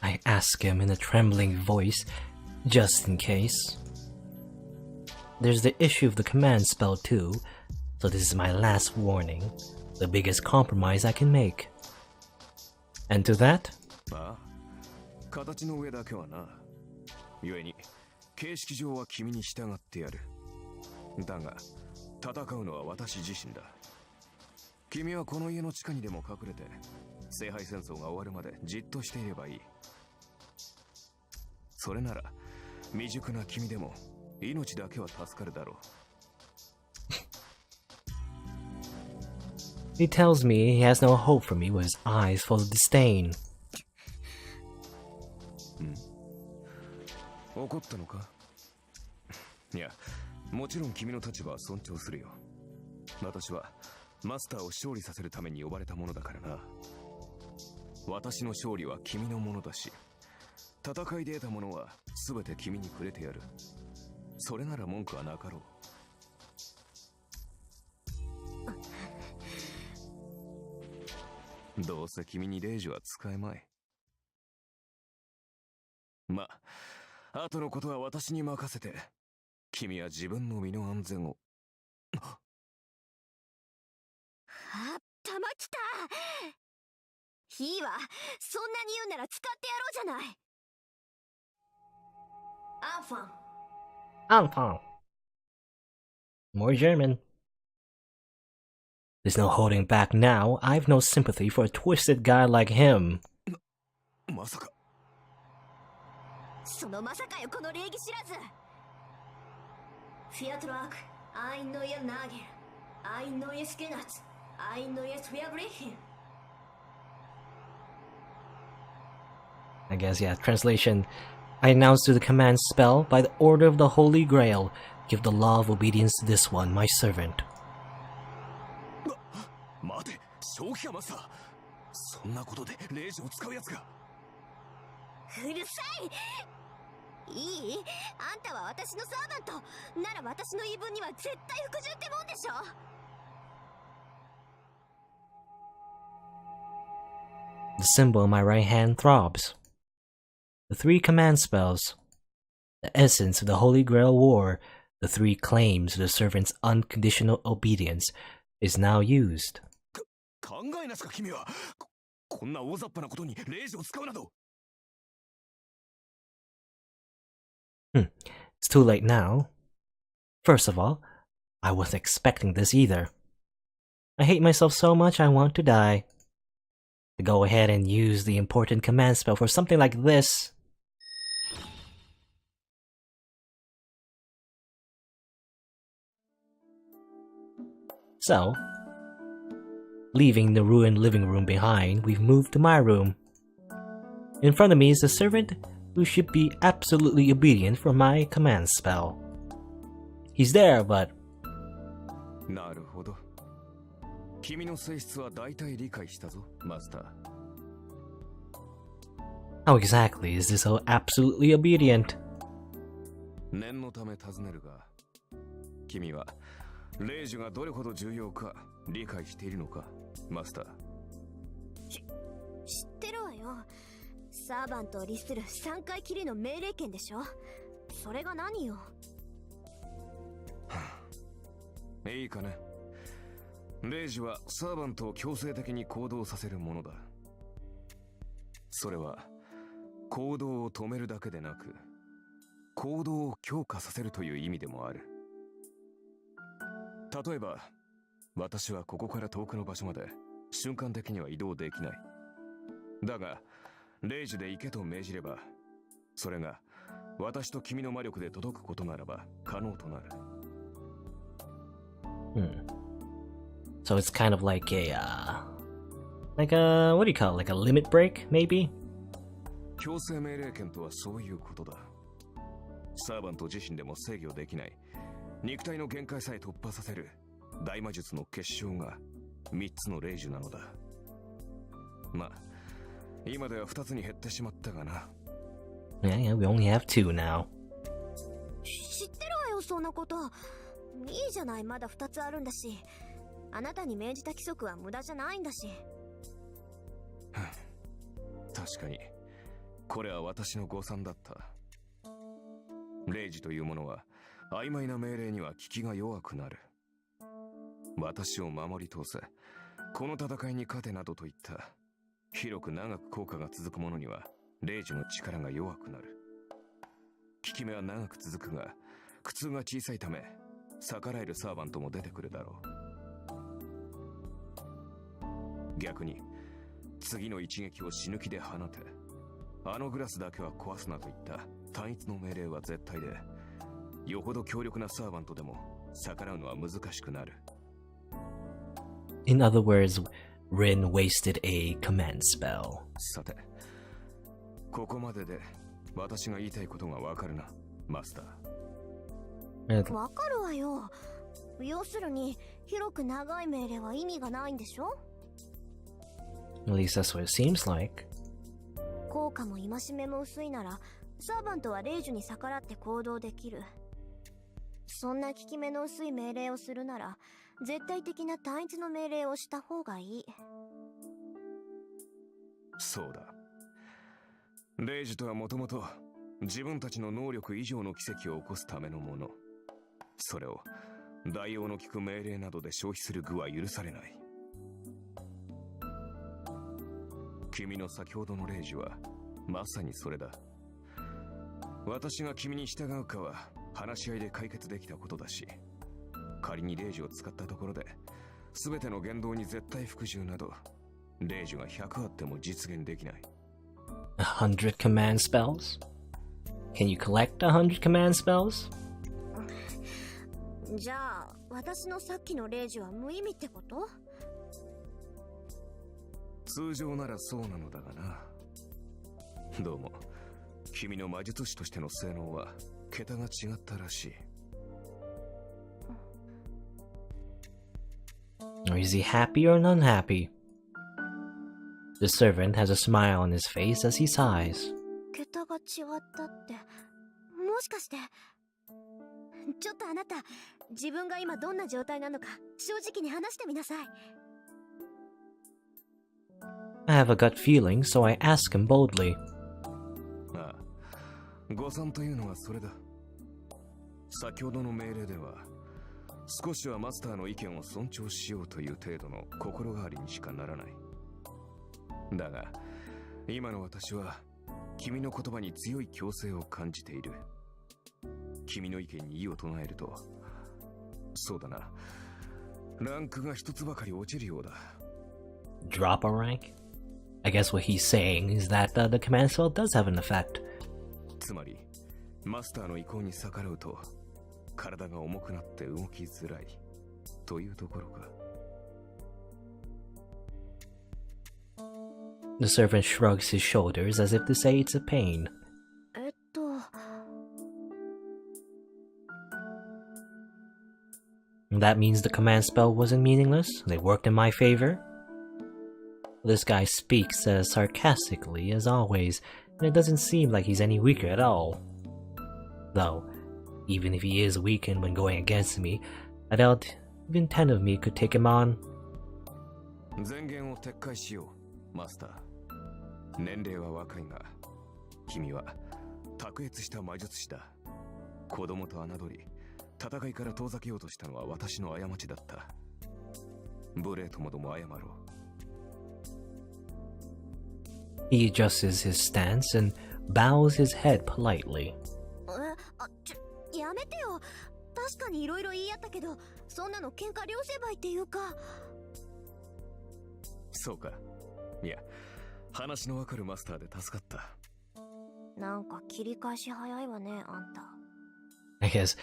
I ask him in a trembling voice, just in case. There's the issue of the command spell too, so this is my last warning, the biggest compromise I can make. And to that? ああ、形の上だけはな。故に、形式上は君に従ってやる。だが、戦うのは私自身だ。君はこの家の地下にでも隠れて、聖杯戦争が終わるまでじっとしていればいい。それなら、未熟な君でも命だけは助かるだろう。He tells me he has no hope for me with his eyes full of disdain. 怒ったのか？いや、もちろん君の立場は尊重するよ。私はマスターを勝利させるために呼ばれたものだからな。私の勝利は君のものだし、戦いで得たものは全て君にくれてやる。それなら文句はなかろう。どうせ君に霊樹は使えまい。ま、後のことは私に任せて、君は自分の身の安全を。あ、玉来た。いいわ、そんなに言うなら使ってやろうじゃない。アンファン。Anfang. More German. There's no holding back now. I've no sympathy for a twisted guy like him. まさか。そのまさかよ、この礼儀知らず。フィアトラーク、アイノイエナーゲル、アイノイエスケナツ、アイノイエスフィアブレヒン。 I guess, yeah, translation. I announce to the command spell, by the order of the Holy Grail, give the law of obedience to this one, my servant. 待て、正気かマスター。そんなことで霊児を使うやつが。うるさい。いい？あんたは私のサーバントなら、私の言い分には絶対服従ってもんでしょ。The symbol on my right hand throbs. The 3 command spells, the essence of the Holy Grail War, the 3 claims to the servant's unconditional obedience, is now used. 考えなしか君は。こんな大雑把なことに霊児を使うなど。It's too late now. First of all, I wasn't expecting this either. I hate myself so much I want to die. To go ahead and use the important command spell for something like this. So, leaving the ruined living room behind, we've moved to my room. In front of me is a servant who should be absolutely obedient for my command spell. He's there, but... なるほど。君の性質は大体理解したぞ、マスター。how exactly is this so absolutely obedient? 念のため尋ねるが、君は霊樹がどれほど重要か理解しているのか、マスター。知ってるわよ。サーバントを律する3回きりの命令権でしょ。それが何よ。いいかね。霊樹はサーバントを強制的に行動させるものだ。それは行動を止めるだけでなく、行動を強化させるという意味でもある。例えば、私はここから遠くの場所まで瞬間的には移動できない。だが、霊樹で行けと命じれば、それが私と君の魔力で届くことならば可能となる。So it's kind of like a, what do you call it? Like a limit break, maybe? 強制命令権とはそういうことだ。サーバント自身でも制御できない肉体の限界さえ突破させる大魔術の結晶が3つの霊樹なのだ。まあ、今では2つに減ってしまったがな。Yeah, we only have 2 now. 知ってるわよ、そんなこと。いいじゃない、まだ2つあるんだし。あなたに命じた規則は無駄じゃないんだし。確かにこれは私の誤算だった。霊樹というものは曖昧な命令には効きが弱くなる。私を守り通せ、この戦いに勝てなどといった広く長く効果が続くものには霊樹の力が弱くなる。効き目は長く続くが苦痛が小さいため逆らえるサーバントも出てくるだろう。逆に次の一撃を死ぬ気で放て、あのグラスだけは壊すなといった単一の命令は絶対で、よほど強力なサーバントでも逆らうのは難しくなる。In other words, Rin wasted a command spell. さて、ここまでで私が言いたいことがわかるな、マスター。わかるわよ。要するに広く長い命令は意味がないんでしょ。At least that's what it seems like. 効果も戒めも薄いならサーバントは霊樹に逆らって行動できる。そんな効き目の薄い命令をするなら絶対的な単一の命令をした方がいい。そうだ。霊樹とはもともと自分たちの能力以上の奇跡を起こすためのもの。それを大王の聞く命令などで消費する具は許されない。君の先ほどの例示はまさにそれだ。私が君に従うかは話し合いで解決できたことだし、仮に例示を使ったところで全ての言動に絶対服従など例示が100あっても実現できない。100 command spells? Can you collect 100 command spells? じゃあ私のさっきの例示は無意味ってこと？通常ならそうなのだがな。どうも君の魔術師としての性能は桁が違ったらしい。Or is he happy or unhappy? The servant has a smile on his face as he sighs. 桁が違ったって、もしかして。ちょっとあなた、自分が今どんな状態なのか正直に話してみなさい。I have a gut feeling, so I ask him boldly. ああ、誤算というのはそれだ。先ほどの命令では少しはマスターの意見を尊重しようという程度の心変わりにしかならない。だが今の私は君の言葉に強い強制を感じている。君の意見に異を唱えると、そうだな、ランクが一つばかり落ちるようだ。 Drop a rank? I guess what he's saying is that the command spell does have an effect. つまりマスターの意向に逆らうと体が重くなって動きづらいというところか。 The servant shrugs his shoulders as if to say it's a pain. That means the command spell wasn't meaningless? They worked in my favor? This guy speaks as sarcastically as always, and it doesn't seem like he's any weaker at all. Though, even if he is weakened when going against me, I doubt even 10 of me could take him on. 前言を撤回しよう、マスター。年齢は若いが、君は卓越した魔術師だ。子供と侮り、戦いから遠ざけようとしたのは私の過ちだった。無礼ともども謝ろう。He adjusts his stance and bows his head politely. やめてよ。確かに色々言い合ったけど、そんなの喧嘩両成敗っていうか。そうか。いや、話のわかるマスターで助かった。なんか切り返し早いわね、あんた。I guess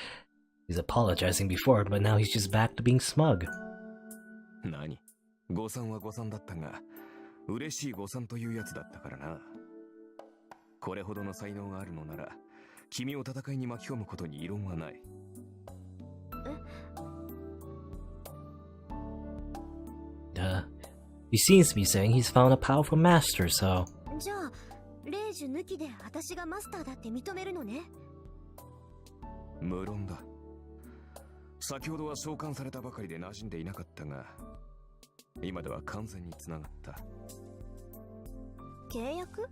he's apologizing before, but now he's just back to being smug. 何？誤算は誤算だったが、嬉しい誤算というやつだったからな。これほどの才能があるのなら、君を戦いに巻き込むことに異論はない。He seems to be saying he's found a powerful master, so... じゃあ、霊樹抜きで私がマスターだって認めるのね。無論だ。先ほどは召喚されたばかりで馴染んでいなかったが、今では完全に繋がった。契約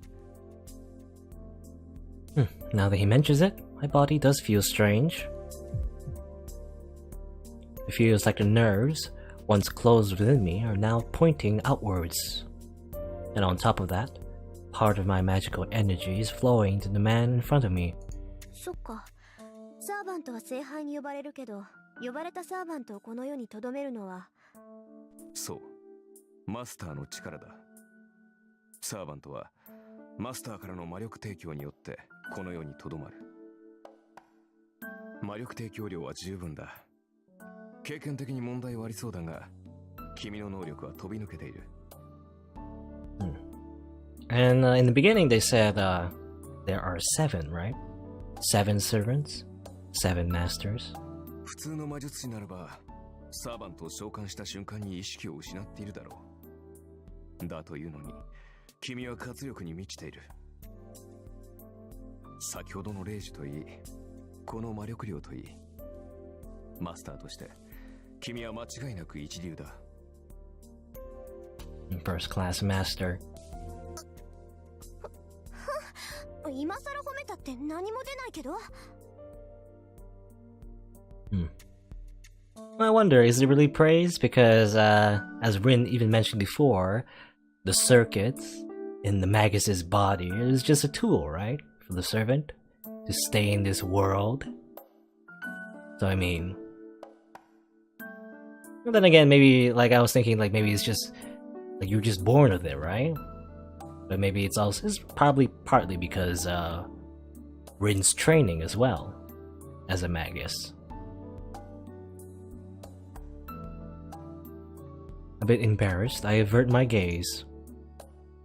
Now that he mentions it, my body does feel strange. It feels like the nerves, once closed within me, are now pointing outwards. And on top of that, part of my magical energy is flowing to the man in front of me. そっか。サーバントは聖杯に呼ばれるけど、呼ばれたサーバントをこの世に留めるのは、そう、マスターの力だ。サーバントはマスターからの魔力提供によってこの世に留まる。魔力提供量は十分だ。経験的に問題はありそうだが、君の能力は飛び抜けている。And in the beginning they said there are 7, right? 7 servants? 7 masters? 普通の魔術師ならば、サーバントを召喚した瞬間に意識を失っているだろう。だというのに、君は活力に満ちている。先ほどの霊樹といい、この魔力量といい、マスターとして君は間違いなく一流だ。First class master. 今更褒めたって何も出ないけど。I wonder, is it really praise? Because, as Rin even mentioned before, the circuits in the Magus's body is just a tool, right? For the servant to stay in this world. So, I mean... But then again, maybe, like, I was thinking, like, maybe it's just... Like, you're just born with it, right? But maybe it's also... It's probably partly because, Rin's training as well. As a Magus. A bit embarrassed, I avert my gaze.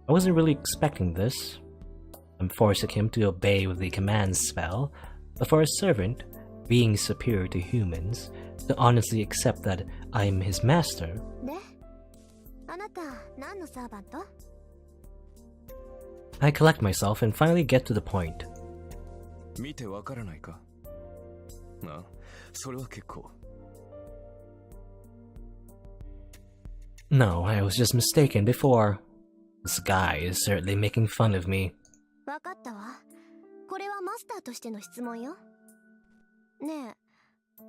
I wasn't really expecting this. I'm forcing him to obey with the command spell, but for a servant, being superior to humans, to honestly accept that I'm his master. で、あなた何のサーバント？ I collect myself and finally get to the point. 見てわからないか？あ、それは結構。No, I was just mistaken before. This guy is certainly making fun of me. わかったわ。これはマスターとしての質問よ。ねえ、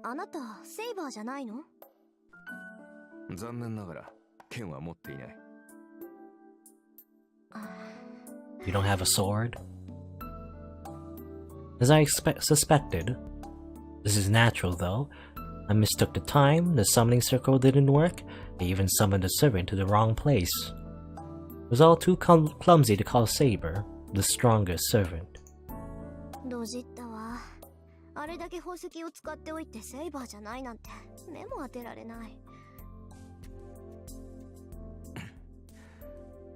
あなたセイバーじゃないの？残念ながら剣は持っていない。You don't have a sword? As I suspected. This is natural, though. I mistook the time, the summoning circle didn't work, I even summoned the servant to the wrong place. It was all too clumsy to call Saber the strongest servant. ドジったわ。あれだけ宝石を使っておいてセイバーじゃないなんて目も当てられない。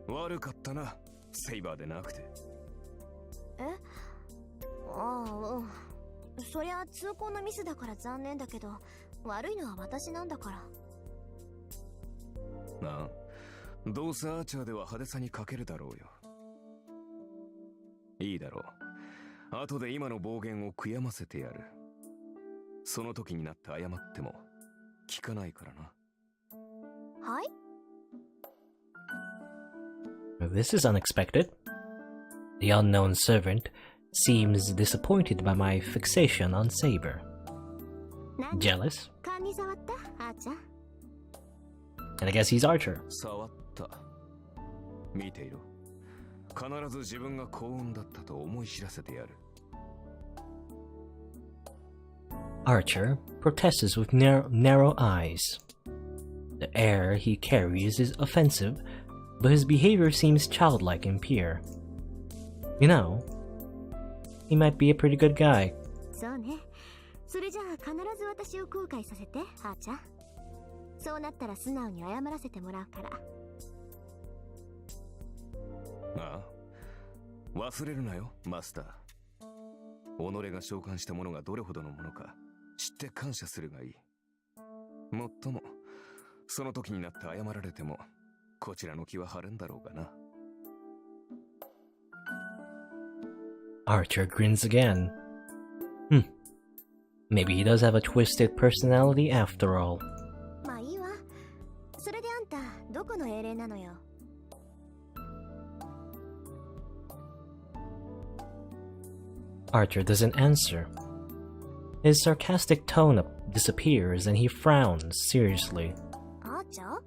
悪かったな、セイバーでなくて。え？ああ、うん。そりゃ通行のミスだから残念だけど、悪いのは私なんだから。なあ、どうせアーチャーでは派手さに欠けるだろうよ。いいだろう。後で今の暴言を悔やませてやる。その時になって謝っても聞かないからな。はい？ This is unexpected. The unknown servant seems disappointed by my fixation on Saber. Jealous? 勘に触った？あーちゃん。 And I guess he's Archer. 触った。見ていろ。必ず自分が幸運だったと思い知らせてやる。Archer protests with narrow eyes. The air he carries is offensive, but his behavior seems childlike and pure. You know, he might be a pretty good guy. そうね。それじゃあ必ず私を後悔させて、あーちゃん。そうなったら素直に謝らせてもらうから。ああ、忘れるなよ、マスター。己が召喚したものがどれほどのものか知って感謝するがいい。もっとも、その時になって謝られても、こちらの気は晴れんだろうがな。Archer grins again. Maybe he does have a twisted personality after all. まあいいわ。それであんた、どこの英霊なのよ。Archer doesn't answer. His sarcastic tone disappears and he frowns seriously. あーちゃん？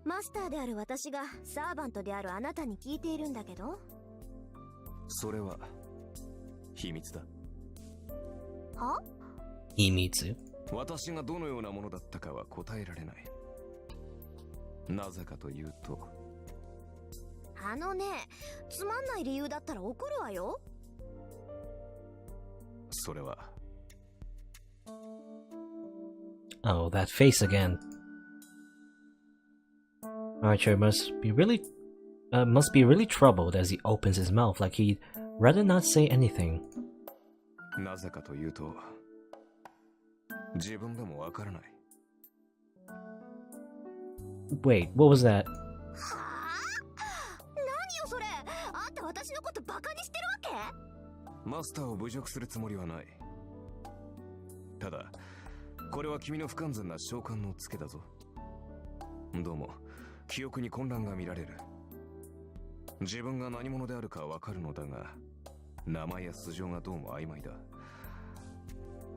マスターである私がサーバントであるあなたに聞いているんだけど。それは秘密だ。は？ Himitsu. 私がどのようなものだったかは答えられない。なぜかというと。あのね、つまんない理由だったら怒るわよ。それは。Oh, that face again. Archer must be really troubled as he opens his mouth like he'd rather not say anything. なぜかというと、自分でもわからない。Wait, what was that? はあ？何よそれ？あんた私のことバカにしてるわけ？マスターを侮辱するつもりはない。ただ、これは君の不完全な召喚のツケだぞ。どうも、記憶に混乱が見られる。自分が何者であるかわかるのだが、名前や素性がどうも曖昧だ。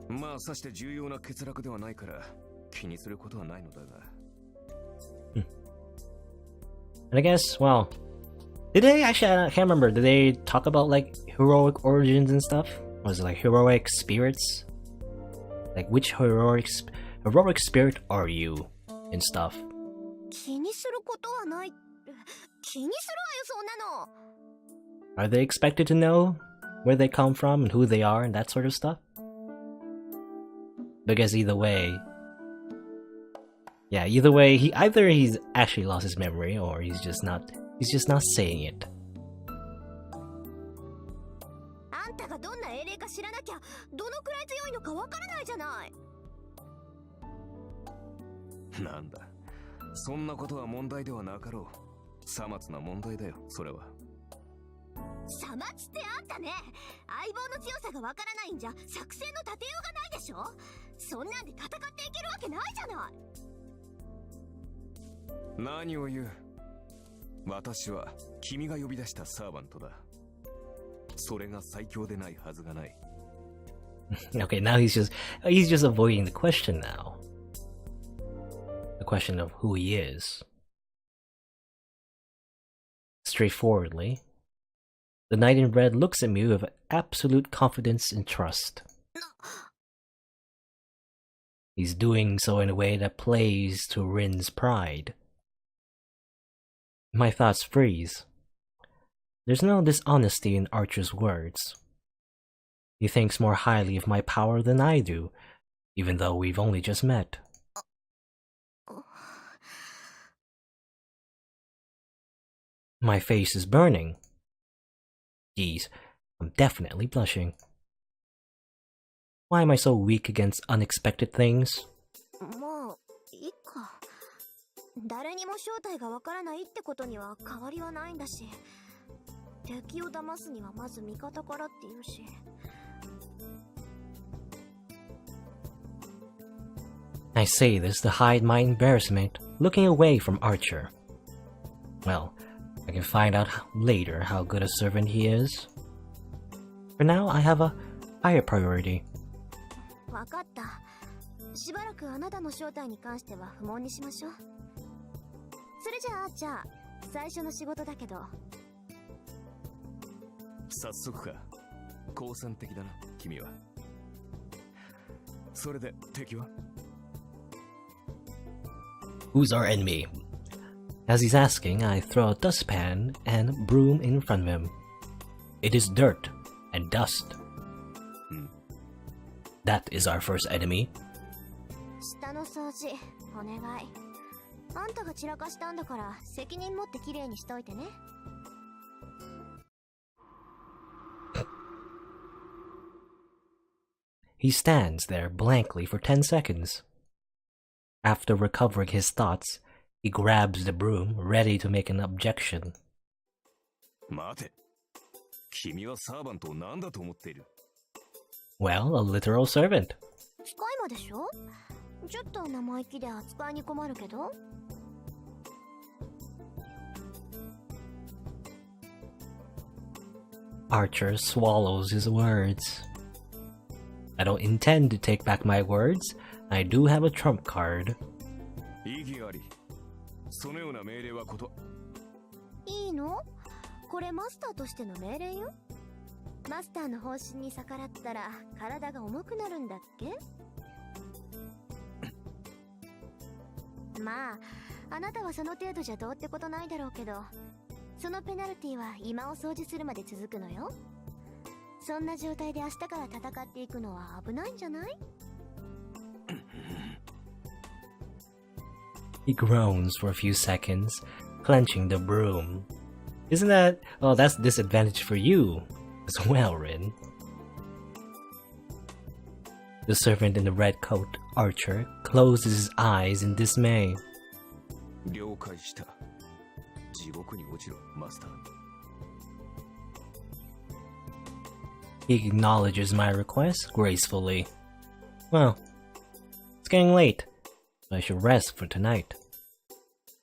まあさして重要な欠落ではないから気にすることはないのだが。And I guess, well, did they actually? I can't remember. Did they talk about like heroic origins and stuff? Was it like heroic spirits? Like which heroic spirit are you and stuff? 気にすることはない。気にするわよ、そんなの。 Are they expected to know where they come from and who they are and that sort of stuff? Because either way, either he's actually lost his memory or he's just not saying it. あんたがどんな英霊か知らなきゃどのくらい強いのかわからないじゃない。なんだ、そんなことは問題ではなかろう。さまつな問題だよ、それは。さまつってあんたね、相棒の強さがわからないんじゃ作戦の立てようがないでしょ。そんなんで戦っていけるわけないじゃない。何を言う。私は君が呼び出したサーバントだ。それが最強でないはずがない。Okay, now he's just avoiding the question now. The question of who he is. Straightforwardly, the knight in red looks at me with absolute confidence and trust. He's doing so in a way that plays to Rin's pride. My thoughts freeze. There's no dishonesty in Archer's words. He thinks more highly of my power than I do, even though we've only just met. My face is burning. Geez, I'm definitely blushing. Why am I so weak against unexpected things? まあいいか。誰にも正体がわからないってことには変わりはないんだし、敵を騙すにはまず味方からって言うし。I say this to hide my embarrassment, looking away from Archer. Well, I can find out later how good a servant he is. For now, I have a higher priority. わかった。しばらくあなたの正体に関しては不問にしましょう。それじゃあ、じゃあ、最初の仕事だけど。早速か。好戦的だな、君は。それで敵は？ Who's our enemy? As he's asking, I throw a dustpan and broom in front of him. It is dirt and dust. That is our first enemy. 下の掃除、お願い。あんたが散らかしたんだから責任持ってきれいにしといてね。He stands there blankly for 10 seconds. After recovering his thoughts, he grabs the broom, ready to make an objection. 待て。君はサーバントを何だと思っている？ Well, a literal servant. 使い魔でしょ？ちょっと生意気で扱いに困るけど。Archer swallows his words. I don't intend to take back my words. I do have a trump card. 意義あり。そのような命令はこと。いいの？これマスターとしての命令よ。マスターの方針に逆らったら体が重くなるんだっけ？まあ、あなたはその程度じゃどうってことないだろうけど、そのペナルティは今を掃除するまで続くのよ。そんな状態で明日から戦っていくのは危ないんじゃない？ He groans for a few seconds, clenching the broom. Isn't that... Oh, that's disadvantage for you as well, Rin. The servant in the red coat, Archer, closes his eyes in dismay. 了解した。地獄に落ちろ、マスター。He acknowledges my request gracefully. Well, it's getting late, so I should rest for tonight.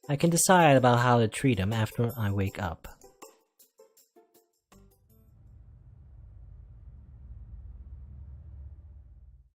I can decide about how to treat him after I wake up.